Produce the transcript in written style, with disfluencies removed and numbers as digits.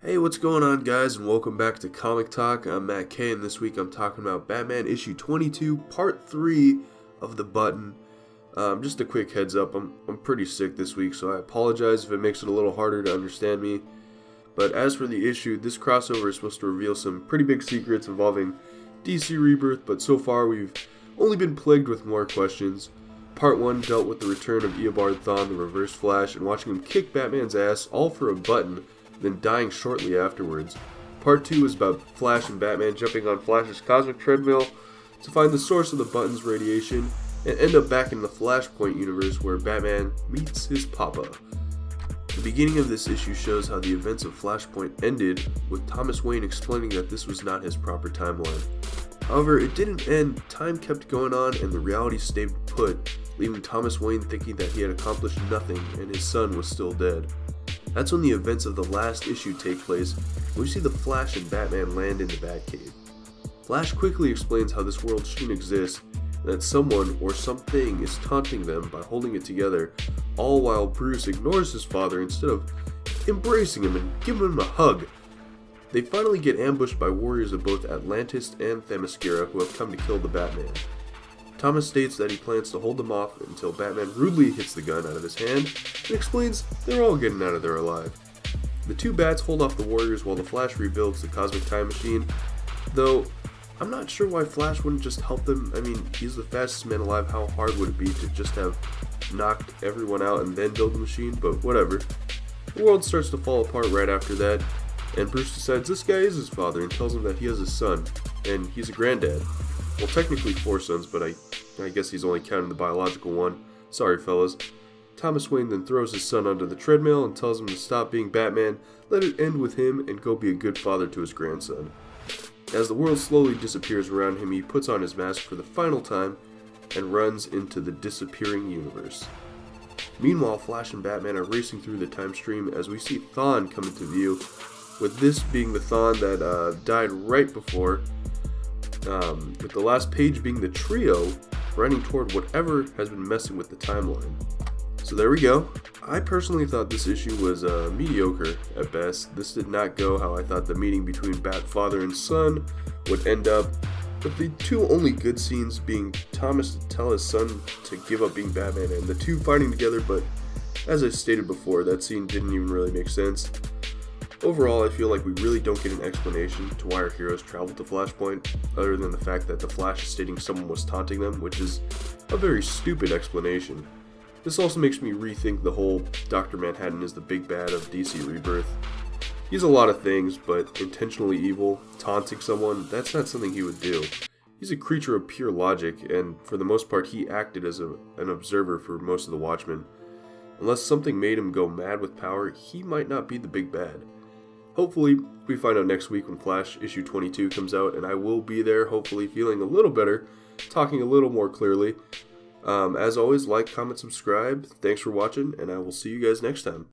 Hey, what's going on, guys, and welcome back to Comic Talk. I'm Matt K, and this week I'm talking about Batman issue 22, part 3 of The Button. Just a quick heads up, I'm pretty sick this week, so I apologize if it makes it a little harder to understand me. But as for the issue, this crossover is supposed to reveal some pretty big secrets involving DC Rebirth, but so far we've only been plagued with more questions. Part 1 dealt with the return of Eobard Thawne, the Reverse Flash, and watching him kick Batman's ass, all for a button, then dying shortly afterwards. Part 2 is about Flash and Batman jumping on Flash's cosmic treadmill to find the source of the button's radiation, and end up back in the Flashpoint universe where Batman meets his papa. The beginning of this issue shows how the events of Flashpoint ended, with Thomas Wayne explaining that this was not his proper timeline. However, it didn't end, time kept going on and the reality stayed put, leaving Thomas Wayne thinking that he had accomplished nothing and his son was still dead. That's when the events of the last issue take place, and we see the Flash and Batman land in the Batcave. Flash quickly explains how this world shouldn't exist, and that someone or something is taunting them by holding it together, all while Bruce ignores his father instead of embracing him and giving him a hug. They finally get ambushed by warriors of both Atlantis and Themyscira who have come to kill the Batman. Thomas states that he plans to hold them off until Batman rudely hits the gun out of his hand and explains they're all getting out of there alive. The two bats hold off the warriors while the Flash rebuilds the cosmic time machine, though I'm not sure why Flash wouldn't just help them. I mean, he's the fastest man alive, how hard would it be to just have knocked everyone out and then build the machine, but whatever. The world starts to fall apart right after that, and Bruce decides this guy is his father and tells him that he has a son, and he's a granddad. Well, technically 4 sons, but I guess he's only counting the biological one. Sorry, fellas. Thomas Wayne then throws his son onto the treadmill and tells him to stop being Batman, let it end with him, and go be a good father to his grandson. As the world slowly disappears around him, he puts on his mask for the final time and runs into the disappearing universe. Meanwhile, Flash and Batman are racing through the time stream as we see Thawne come into view, with this being the Thawne that died right before, with the last page being the trio running toward whatever has been messing with the timeline. So there we go. I personally thought this issue was mediocre at best. This did not go how I thought the meeting between Bat father and son would end up, with the two only good scenes being Thomas to tell his son to give up being Batman and the two fighting together, but as I stated before, that scene didn't even really make sense. Overall, I feel like we really don't get an explanation to why our heroes traveled to Flashpoint, other than the fact that the Flash is stating someone was taunting them, which is a very stupid explanation. This also makes me rethink the whole Dr. Manhattan is the big bad of DC Rebirth. He's a lot of things, but intentionally evil, taunting someone, that's not something he would do. He's a creature of pure logic, and for the most part he acted as an observer for most of the Watchmen. Unless something made him go mad with power, he might not be the big bad. Hopefully, we find out next week when Flash issue 22 comes out, and I will be there, hopefully feeling a little better, talking a little more clearly. As always, like, comment, subscribe. Thanks for watching, and I will see you guys next time.